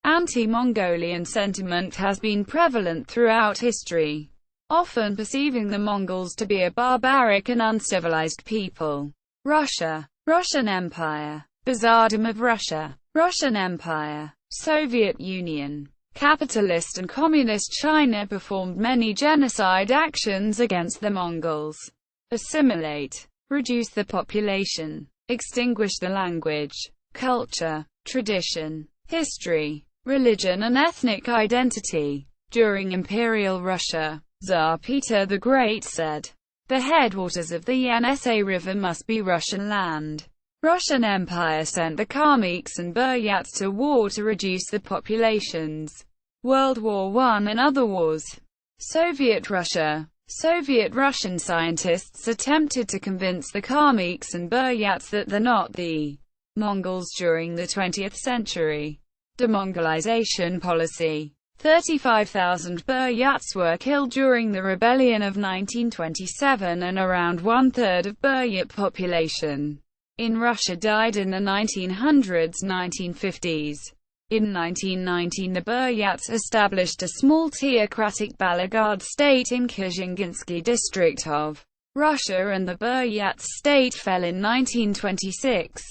Anti-Mongolian sentiment has been prevalent throughout history, often perceiving the Mongols to be a barbaric and uncivilized people. Russia. Russian Empire. Tsardom of Russia. Russian Empire. Soviet Union. Capitalist and Communist China performed many genocide actions against the Mongols. Assimilate. Reduce the population. Extinguish the language, culture, tradition, history, religion and ethnic identity. During Imperial Russia, Tsar Peter the Great said, "The headwaters of the Yenisei River must be Russian land." Russian Empire sent the Kalmyks and Buryats to war to reduce the populations. World War I and other wars. Soviet Russia. Soviet Russian scientists attempted to convince the Kalmyks and Buryats that they're not the Mongols during the 20th century. Demongolization policy. 35,000 Buryats were killed during the rebellion of 1927 and around one-third of Buryat population in Russia died in the 1900s-1950s. In 1919 the Buryats established a small theocratic Balagard state in Kizhinginsky district of Russia and the Buryat state fell in 1926.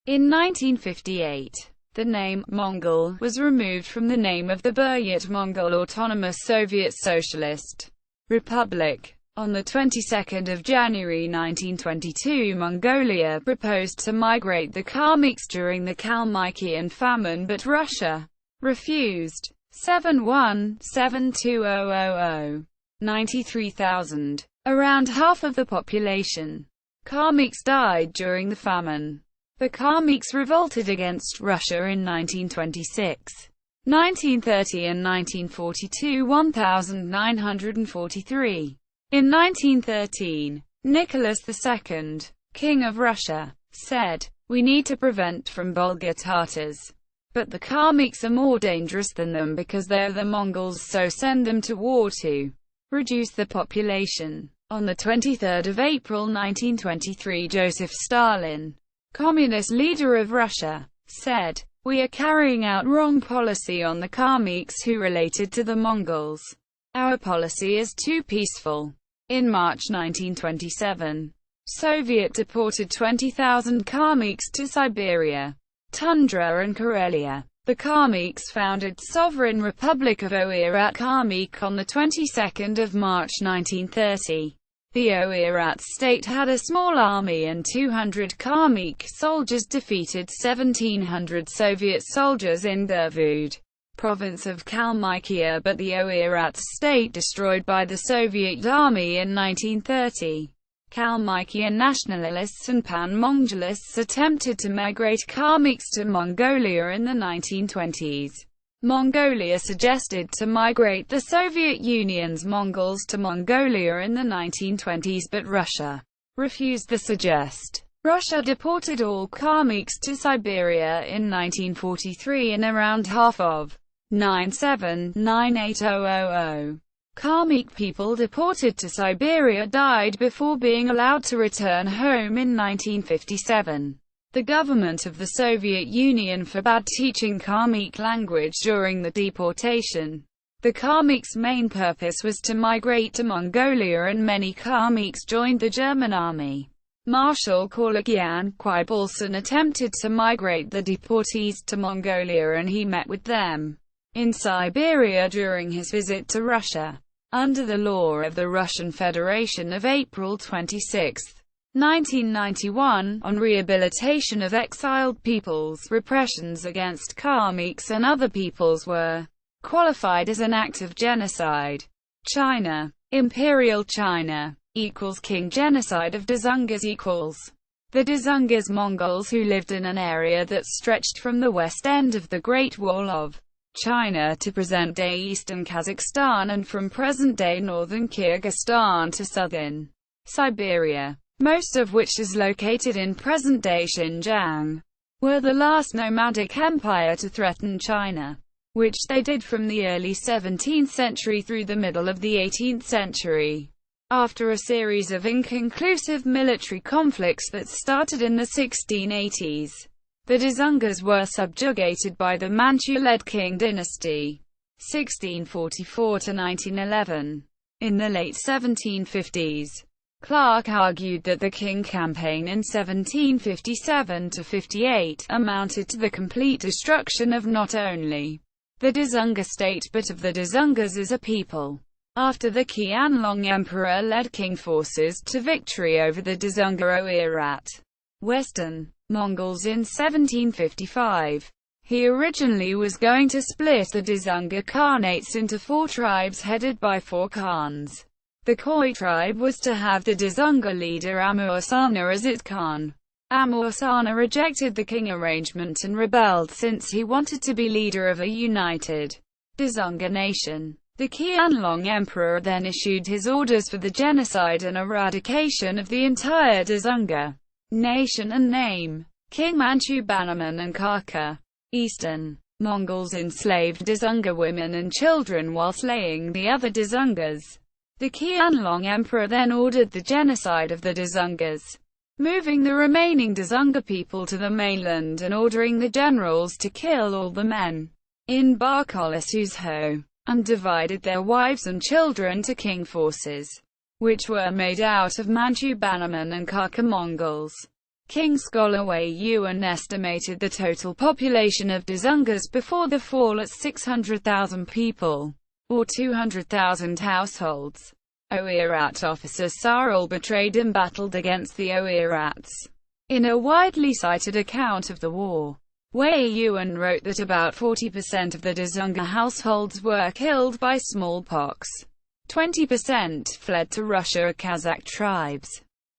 In 1958, the name Mongol was removed from the name of the Buryat Mongol Autonomous Soviet Socialist Republic. On the 22nd of January 1922, Mongolia proposed to migrate the Kalmyks during the Kalmykian famine, but Russia refused. 7172000. 93,000. Around half of the population. Kalmyks died during the famine. The Kalmyks revolted against Russia in 1926, 1930 and 1942, 1943. In 1913, Nicholas II, King of Russia, said, "We need to prevent from Bulgar Tatars. But the Kalmyks are more dangerous than them because they're the Mongols, so send them to war to reduce the population." On the 23rd of April 1923, Joseph Stalin, communist leader of Russia, said, "We are carrying out wrong policy on the Kalmyks who related to the Mongols. Our policy is too peaceful." In March 1927, Soviet deported 20,000 Kalmyks to Siberia, Tundra and Karelia. The Kalmyks founded Sovereign Republic of Oirat Kalmyk on the 22nd of March 1930. The Oirat state had a small army and 200 Kalmyk soldiers defeated 1,700 Soviet soldiers in Dervud, province of Kalmykia, but the Oirat state destroyed by the Soviet army in 1930. Kalmykian nationalists and pan-Mongolists attempted to migrate Kalmyks to Mongolia in the 1920s. Mongolia suggested to migrate the Soviet Union's Mongols to Mongolia in the 1920s, but Russia refused the suggest. Russia deported all Kalmyks to Siberia in 1943 and around half of 9,798,000 Kalmyk people deported to Siberia died before being allowed to return home in 1957. The government of the Soviet Union forbade teaching Kalmyk language during the deportation. The Kalmyks' main purpose was to migrate to Mongolia, and many Kalmyks joined the German army. Marshal Khorlagyan Khwaibulson attempted to migrate the deportees to Mongolia, and he met with them in Siberia during his visit to Russia. Under the law of the Russian Federation of April 26, 1991, on rehabilitation of exiled peoples, repressions against Kalmyks and other peoples were qualified as an act of genocide. China. Imperial China equals King genocide of Dzungas equals the Dzungas Mongols who lived in an area that stretched from the west end of the Great Wall of China to present-day eastern Kazakhstan and from present-day northern Kyrgyzstan to southern Siberia, most of which is located in present-day Xinjiang, were the last nomadic empire to threaten China, which they did from the early 17th century through the middle of the 18th century. After a series of inconclusive military conflicts that started in the 1680s, The Dzungas were subjugated by the Manchu-led Qing dynasty, 1644–1911. In the late 1750s, Clark argued that the Qing campaign in 1757–58 amounted to the complete destruction of not only the Dzunga state but of the Dzungas as a people. After the Qianlong Emperor led Qing forces to victory over the Dzunga Oirat Western Mongols in 1755, he originally was going to split the Dzunga Khanates into 4 tribes headed by 4 Khans. The Khoi tribe was to have the Dzunga leader Amursana as its Khan. Amursana rejected the Qing arrangement and rebelled since he wanted to be leader of a united Dzunga nation. The Qianlong Emperor then issued his orders for the genocide and eradication of the entire Dzunga nation and name King Manchu Bannerman and Kaka. Eastern Mongols enslaved Dzunga women and children while slaying the other Dzungas. The Qianlong Emperor then ordered the genocide of the Dzungas, moving the remaining Dzunga people to the mainland and ordering the generals to kill all the men in Barkolisuho, and divided their wives and children to Qing forces, which were made out of Manchu Bannerman and Kaka Mongols. King scholar Wei Yuan estimated the total population of Dzungas before the fall at 600,000 people, or 200,000 households. Oirat officer Sarul betrayed and battled against the Oirats. In a widely cited account of the war, Wei Yuan wrote that about 40% of the Dzunga households were killed by smallpox, 20% fled to Russia or Kazakh tribes,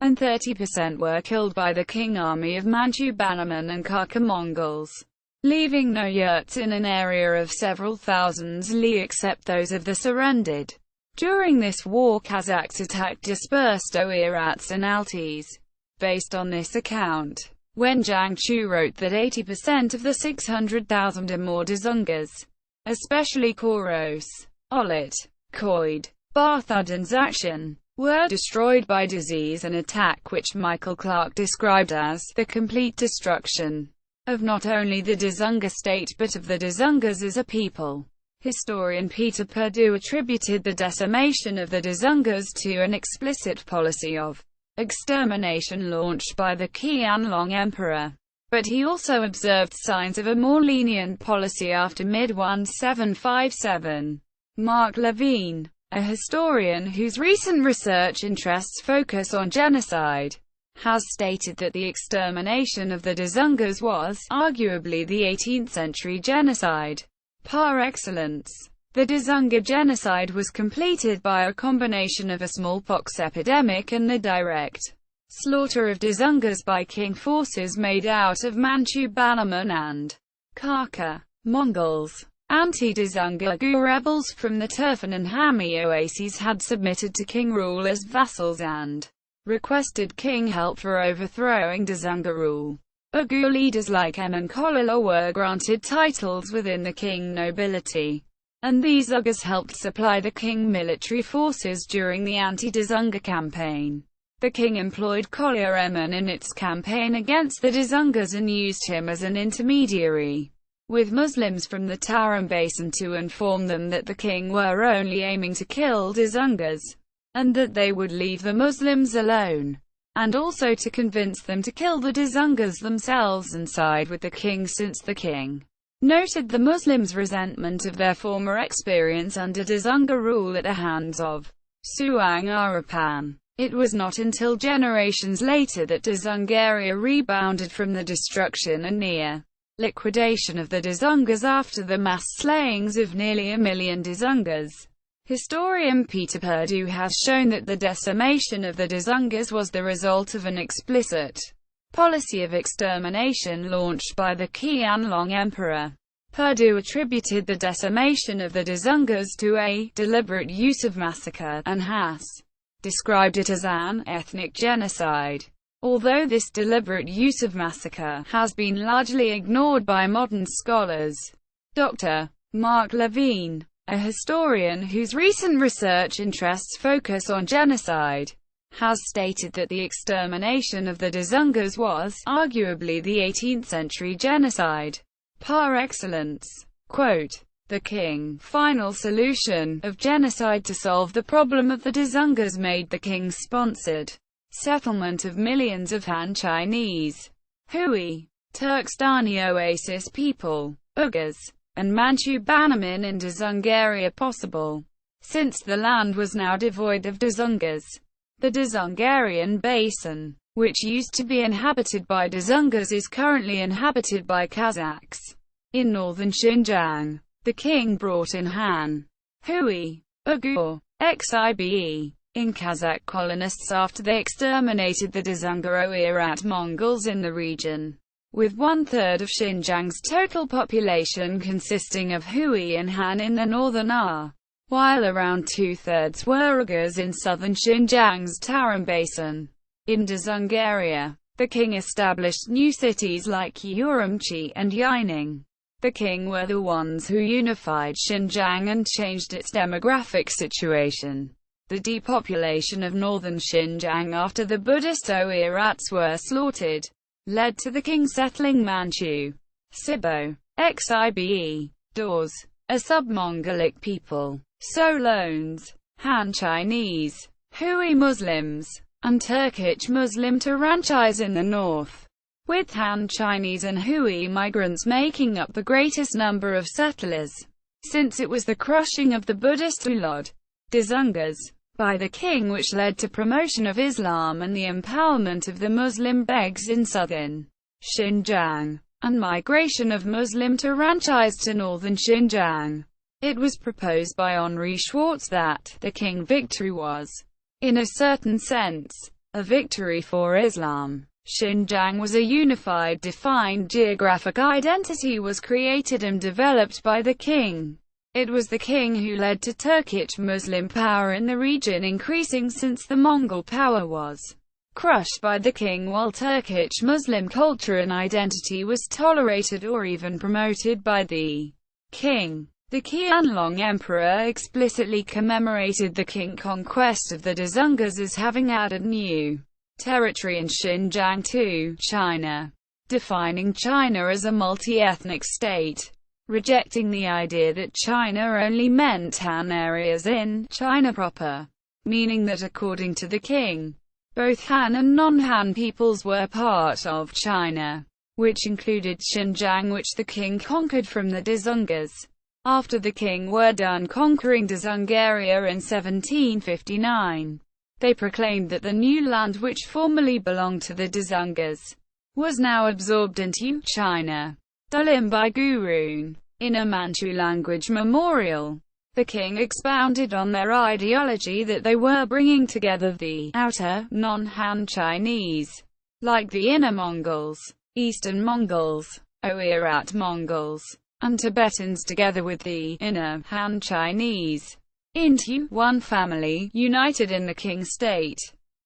and 30% were killed by the Qing army of Manchu Bannerman and Kaka Mongols, leaving no yurts in an area of several thousands li except those of the surrendered. During this war, Kazakhs attacked dispersed Oirats and Altis. Based on this account, Wen Jiangchu wrote that 80% of the 600,000 or more Dzungas, especially Koros, Olit, Koid, Barthud and Zakshan, were destroyed by disease, an attack which Michael Clark described as the complete destruction of not only the Dzunga state but of the Dzungas as a people. Historian Peter Perdue attributed the decimation of the Dzungas to an explicit policy of extermination launched by the Qianlong Emperor, but he also observed signs of a more lenient policy after mid-1757. Mark Levine, a historian whose recent research interests focus on genocide, has stated that the extermination of the Dzungas was, arguably, the 18th-century genocide par excellence. The Dzunga genocide was completed by a combination of a smallpox epidemic and the direct slaughter of Dzungas by Qing forces made out of Manchu Bannerman and Kaka Mongols. Anti-Dzunga rebels from the Turfan and Hami oases had submitted to Qing rule as vassals and requested Qing help for overthrowing Dzunga rule. Uighur leaders like Emin Kolala were granted titles within the Qing nobility, and these Uyghurs helped supply the Qing military forces during the anti-Dzunga campaign. The Qing employed Kolya Emin in its campaign against the Dzungas and used him as an intermediary with Muslims from the Tarim Basin to inform them that the Qing were only aiming to kill Dzungas, and that they would leave the Muslims alone, and also to convince them to kill the Dzungas themselves and side with the Qing, since the Qing noted the Muslims' resentment of their former experience under Dzunga rule at the hands of Suang Arapan. It was not until generations later that Dzungaria rebounded from the destruction and near liquidation of the Dzungas after the mass slayings of nearly 1 million Dzungas. Historian Peter Perdue has shown that the decimation of the Dzungas was the result of an explicit policy of extermination launched by the Qianlong Emperor. Perdue attributed the decimation of the Dzungas to a deliberate use of massacre, and has described it as an ethnic genocide. Although this deliberate use of massacre has been largely ignored by modern scholars, Dr. Mark Levine, a historian whose recent research interests focus on genocide, has stated that the extermination of the Dzungars was, arguably, the 18th-century genocide par excellence. Quote, the Qing final solution of genocide to solve the problem of the Dzungars made the Qing-sponsored settlement of millions of Han Chinese, Hui, Turkestani Oasis people, Uyghurs, and Manchu Bannermen in Dzungaria possible. Since the land was now devoid of Dzungars, the Dzungarian Basin, which used to be inhabited by Dzungars, is currently inhabited by Kazakhs. In northern Xinjiang, the Qing brought in Han, Hui, Uyghur, Xibe, in Kazakh colonists after they exterminated the Dzungar Oirat Mongols in the region, with one-third of Xinjiang's total population consisting of Hui and Han in the northern R, while around two-thirds were Uyghurs in southern Xinjiang's Tarim Basin. In Dzungaria, the Qing established new cities like Urumqi and Yining. The Qing were the ones who unified Xinjiang and changed its demographic situation. The depopulation of northern Xinjiang after the Buddhist Oirats were slaughtered led to the Qing settling Manchu, Sibo, Xibe, Dors, a sub-Mongolic people, Solones, Han Chinese, Hui Muslims, and Turkic Muslim Taranchis in the north, with Han Chinese and Hui migrants making up the greatest number of settlers, since it was the crushing of the Buddhist Ulad, Dzungars, by the Qing which led to promotion of Islam and the empowerment of the Muslim begs in southern Xinjiang, and migration of Muslim Taranchis to northern Xinjiang. It was proposed by Henri Schwartz that the Qing victory was, in a certain sense, a victory for Islam. Xinjiang was a unified, defined geographic identity was created and developed by the Qing. It was the Qing who led to Turkic Muslim power in the region increasing since the Mongol power was crushed by the Qing, while Turkic Muslim culture and identity was tolerated or even promoted by the Qing. The Qianlong Emperor explicitly commemorated the Qing conquest of the Dzungars as having added new territory in Xinjiang to China, defining China as a multi-ethnic state, rejecting the idea that China only meant Han areas in China proper, meaning that according to the Qing, both Han and non-Han peoples were part of China, which included Xinjiang, which the Qing conquered from the Dzungars. After the Qing were done conquering Dzungaria in 1759, they proclaimed that the new land, which formerly belonged to the Dzungars, was now absorbed into China. Dalimbai Gurun. In a Manchu language memorial, the Qing expounded on their ideology that they were bringing together the outer, non-Han Chinese, like the inner Mongols, Eastern Mongols, Oirat Mongols, and Tibetans together with the inner Han Chinese, into one family, united in the Qing state,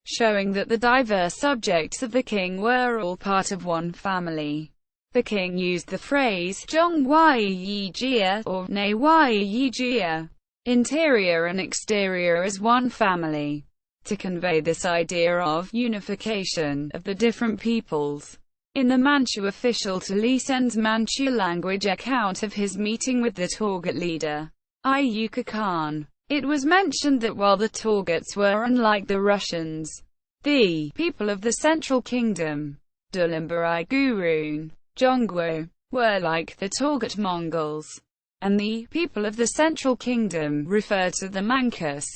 showing that the diverse subjects of the Qing were all part of one family. The Qing used the phrase Zhonghuayi Jia, or Neihuayi Jia, interior and exterior as one family, to convey this idea of unification of the different peoples. In the Manchu official Tali Sen's Manchu language account of his meeting with the Torgut leader, Iyuka Khan, it was mentioned that while the Torguts were unlike the Russians, the people of the Central Kingdom, Dalimbai Gurun, Zhongguo, were like the Torgut Mongols, and the people of the Central Kingdom refer to the Manchus.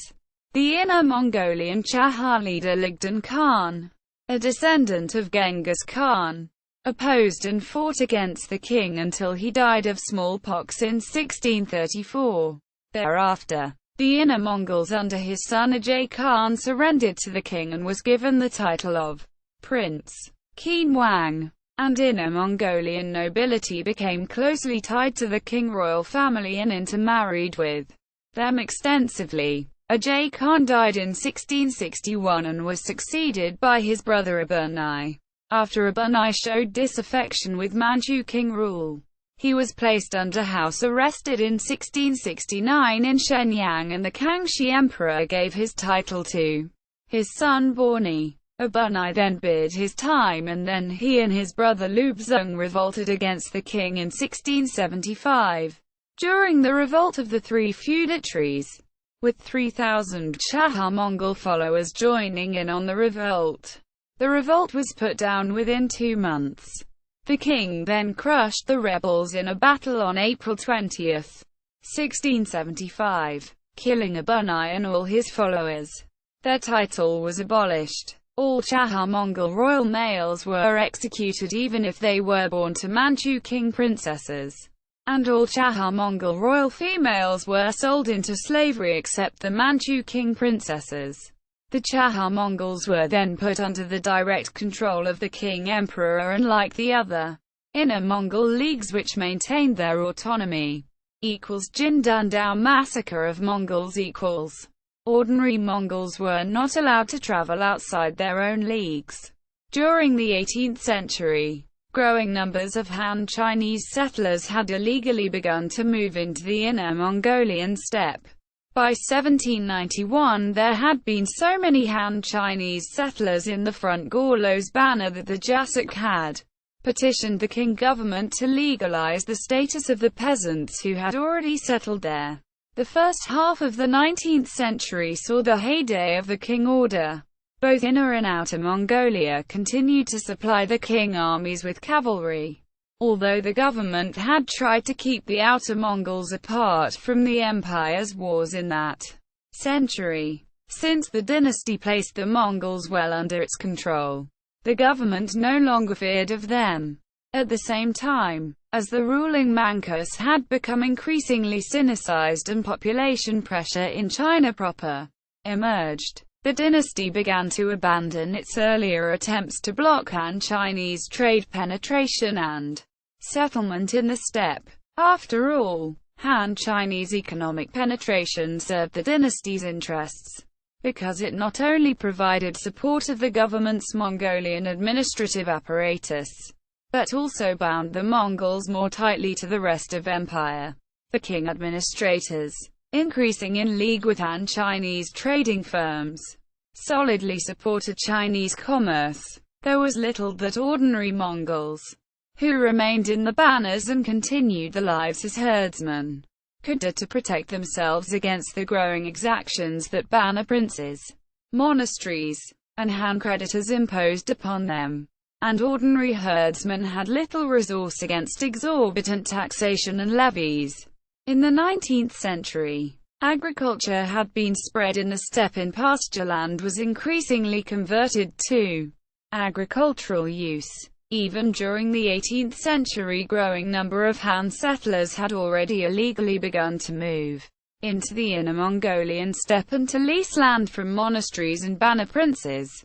The Inner Mongolian Chahar leader Ligdan Khan, a descendant of Genghis Khan, opposed and fought against the Qing until he died of smallpox in 1634. Thereafter, the Inner Mongols under his son Ajay Khan surrendered to the Qing and was given the title of Prince Qinhuang, and Inner Mongolian nobility became closely tied to the Qing royal family and intermarried with them extensively. Ajay Khan died in 1661 and was succeeded by his brother Abunai. After Abunai showed disaffection with Manchu Qing rule, he was placed under house arrested in 1669 in Shenyang, and the Kangxi Emperor gave his title to His son Borny Abunai then bid his time, and then he and his brother Lubzung revolted against the king in 1675. During the revolt of the three feudatories, with 3,000 Mongol followers joining in on the revolt. The revolt was put down within 2 months. The king then crushed the rebels in a battle on April 20, 1675, killing Abunai and all his followers. Their title was abolished. All Mongol royal males were executed even if they were born to Manchu king princesses. And all Mongol royal females were sold into slavery except the Manchu king princesses. The Mongols were then put under the direct control of the king-emperor, and like the other inner Mongol leagues which maintained their autonomy. Jindandao massacre of Mongols =. Ordinary Mongols were not allowed to travel outside their own leagues. During the 18th century, growing numbers of Han Chinese settlers had illegally begun to move into the inner Mongolian steppe. By 1791 there had been so many Han Chinese settlers in the Front Gorlos banner that the Jasuk had petitioned the Qing government to legalize the status of the peasants who had already settled there. The first half of the 19th century saw the heyday of the Qing order. Both Inner and Outer Mongolia continued to supply the Qing armies with cavalry. Although the government had tried to keep the Outer Mongols apart from the empire's wars in that century, since the dynasty placed the Mongols well under its control, the government no longer feared of them. At the same time, as the ruling Manchus had become increasingly Sinicized and population pressure in China proper emerged, the dynasty began to abandon its earlier attempts to block Han Chinese trade penetration and settlement in the steppe. After all, Han Chinese economic penetration served the dynasty's interests, because it not only provided support of the government's Mongolian administrative apparatus, but also bound the Mongols more tightly to the rest of empire. The Qing administrators, increasing in league with Han Chinese trading firms, solidly supported Chinese commerce. There was little that ordinary Mongols, who remained in the banners and continued their lives as herdsmen, could do to protect themselves against the growing exactions that banner princes, monasteries, and Han creditors imposed upon them. And ordinary herdsmen had little resource against exorbitant taxation and levies. In the 19th century, agriculture had been spread in the steppe, and pasture land was increasingly converted to agricultural use. Even during the 18th century, growing number of Han settlers had already illegally begun to move into the inner Mongolian steppe and to lease land from monasteries and banner princes,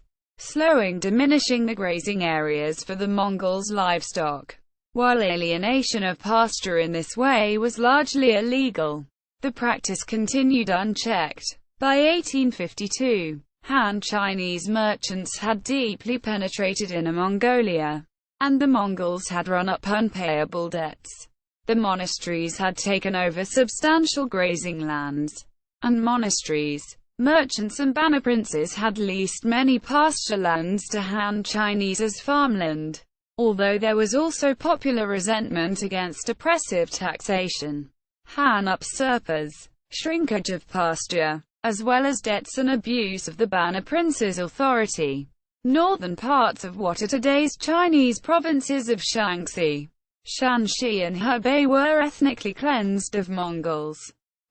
diminishing the grazing areas for the Mongols' livestock. While alienation of pasture in this way was largely illegal, the practice continued unchecked. By 1852, Han Chinese merchants had deeply penetrated Inner Mongolia, and the Mongols had run up unpayable debts. The monasteries had taken over substantial grazing lands, and monasteries, merchants and banner princes had leased many pasture lands to Han Chinese as farmland. Although there was also popular resentment against oppressive taxation, Han usurpers, shrinkage of pasture, as well as debts and abuse of the banner prince's authority. Northern parts of what are today's Chinese provinces of Shaanxi, Shanxi and Hebei were ethnically cleansed of Mongols,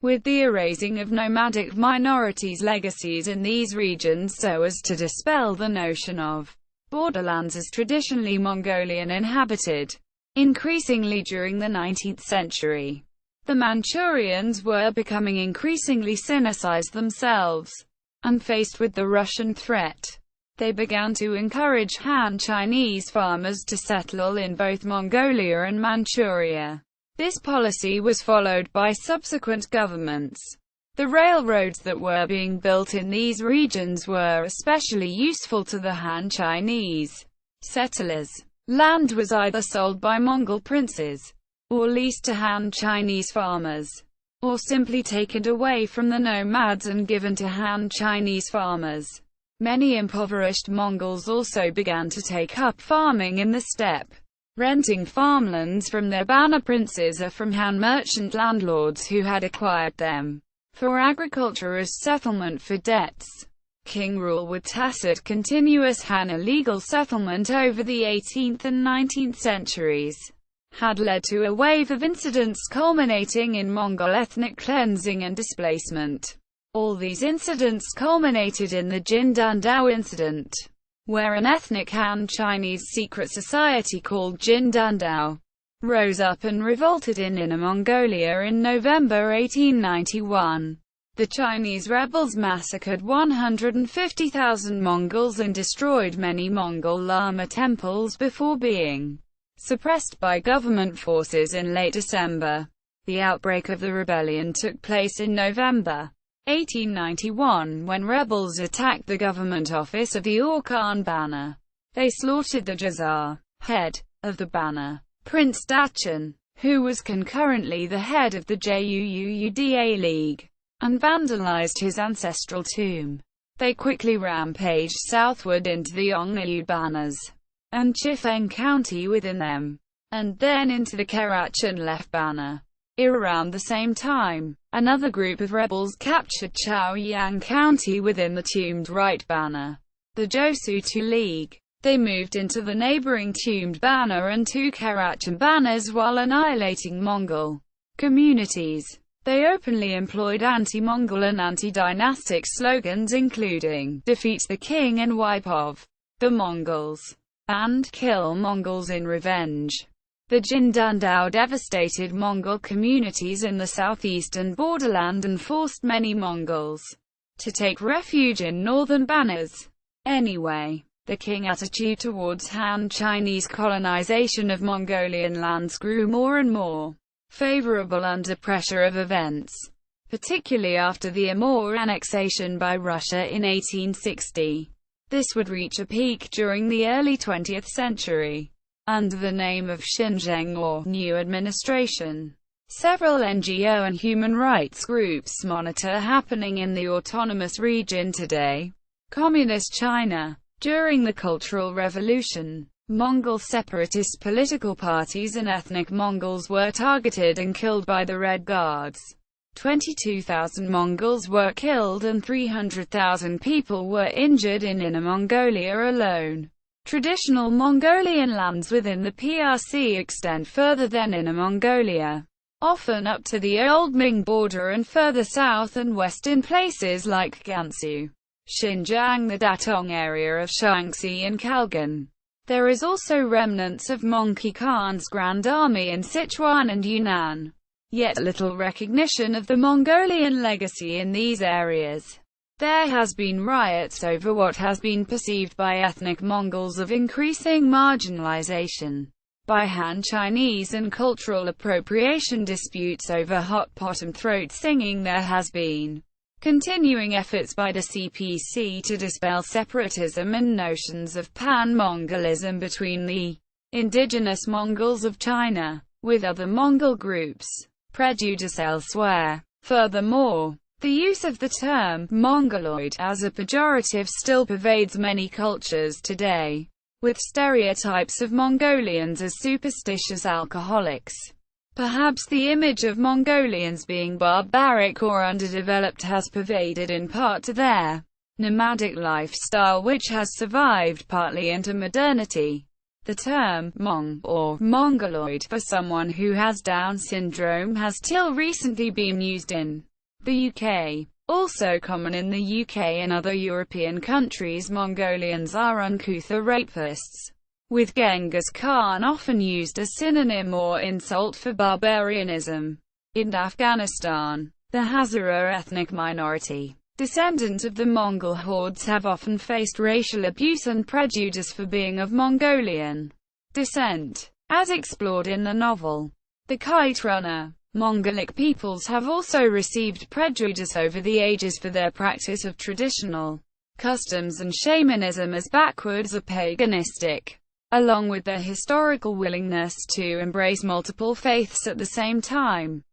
with the erasing of nomadic minorities' legacies in these regions so as to dispel the notion of borderlands as traditionally Mongolian inhabited. Increasingly during the 19th century, the Manchurians were becoming increasingly Sinicized themselves, and faced with the Russian threat, they began to encourage Han Chinese farmers to settle in both Mongolia and Manchuria. This policy was followed by subsequent governments. The railroads that were being built in these regions were especially useful to the Han Chinese settlers. Land was either sold by Mongol princes, or leased to Han Chinese farmers, or simply taken away from the nomads and given to Han Chinese farmers. Many impoverished Mongols also began to take up farming in the steppe, renting farmlands from their banner princes or from Han merchant landlords who had acquired them for agriculture as settlement for debts. King rule with tacit continuous Han illegal settlement over the 18th and 19th centuries had led to a wave of incidents culminating in Mongol ethnic cleansing and displacement. All these incidents culminated in the Jin Dandao incident, where an ethnic Han Chinese secret society called Jin Dandao rose up and revolted in Inner Mongolia in November 1891. The Chinese rebels massacred 150,000 Mongols and destroyed many Mongol Lama temples before being suppressed by government forces in late December. The outbreak of the rebellion took place in November 1891, when rebels attacked the government office of the Orkhan banner. They slaughtered the Jazar, head of the banner, Prince Dachin, who was concurrently the head of the Juuuda League, and vandalized his ancestral tomb. They quickly rampaged southward into the Yongnu banners and Chifeng County within them, and then into the Karachan left banner. Around the same time, another group of rebels captured Chaoyang County within the Tombed Right banner, the Josutu League. They moved into the neighboring Tombed banner and two Karachan banners while annihilating Mongol communities. They openly employed anti-Mongol and anti-dynastic slogans including, "Defeat the king and wipe off the Mongols," and "Kill Mongols in revenge." The Jin Dandao devastated Mongol communities in the southeastern borderland and forced many Mongols to take refuge in northern banners. Anyway, the Qing attitude towards Han Chinese colonization of Mongolian lands grew more and more favorable under pressure of events, particularly after the Amur annexation by Russia in 1860. This would reach a peak during the early 20th century. Under the name of Xinjiang or New Administration, several NGO and human rights groups monitor happening in the autonomous region today. Communist China. During the Cultural Revolution, Mongol separatist political parties and ethnic Mongols were targeted and killed by the Red Guards. 22,000 Mongols were killed and 300,000 people were injured in Inner Mongolia alone. Traditional Mongolian lands within the PRC extend further than Inner Mongolia, often up to the Old Ming border and further south and west in places like Gansu, Xinjiang, the Datong area of Shaanxi and Kalgan. There is also remnants of Mongke Khan's Grand Army in Sichuan and Yunnan. Yet little recognition of the Mongolian legacy in these areas. There has been riots over what has been perceived by ethnic Mongols of increasing marginalization by Han Chinese and cultural appropriation disputes over hot pot and throat singing. There has been continuing efforts by the CPC to dispel separatism and notions of pan-Mongolism between the indigenous Mongols of China with other Mongol groups. Prejudice elsewhere. Furthermore, the use of the term Mongoloid as a pejorative still pervades many cultures today, with stereotypes of Mongolians as superstitious alcoholics. Perhaps the image of Mongolians being barbaric or underdeveloped has pervaded in part to their nomadic lifestyle, which has survived partly into modernity. The term Mong or Mongoloid for someone who has Down syndrome has till recently been used in the UK. Also common in the UK and other European countries, Mongolians are uncouth or rapists, with Genghis Khan often used as synonym or insult for barbarianism. In Afghanistan, the Hazara ethnic minority, descendant of the Mongol hordes, have often faced racial abuse and prejudice for being of Mongolian descent, as explored in the novel The Kite Runner. Mongolic peoples have also received prejudice over the ages for their practice of traditional customs and shamanism as backwards or paganistic, along with their historical willingness to embrace multiple faiths at the same time.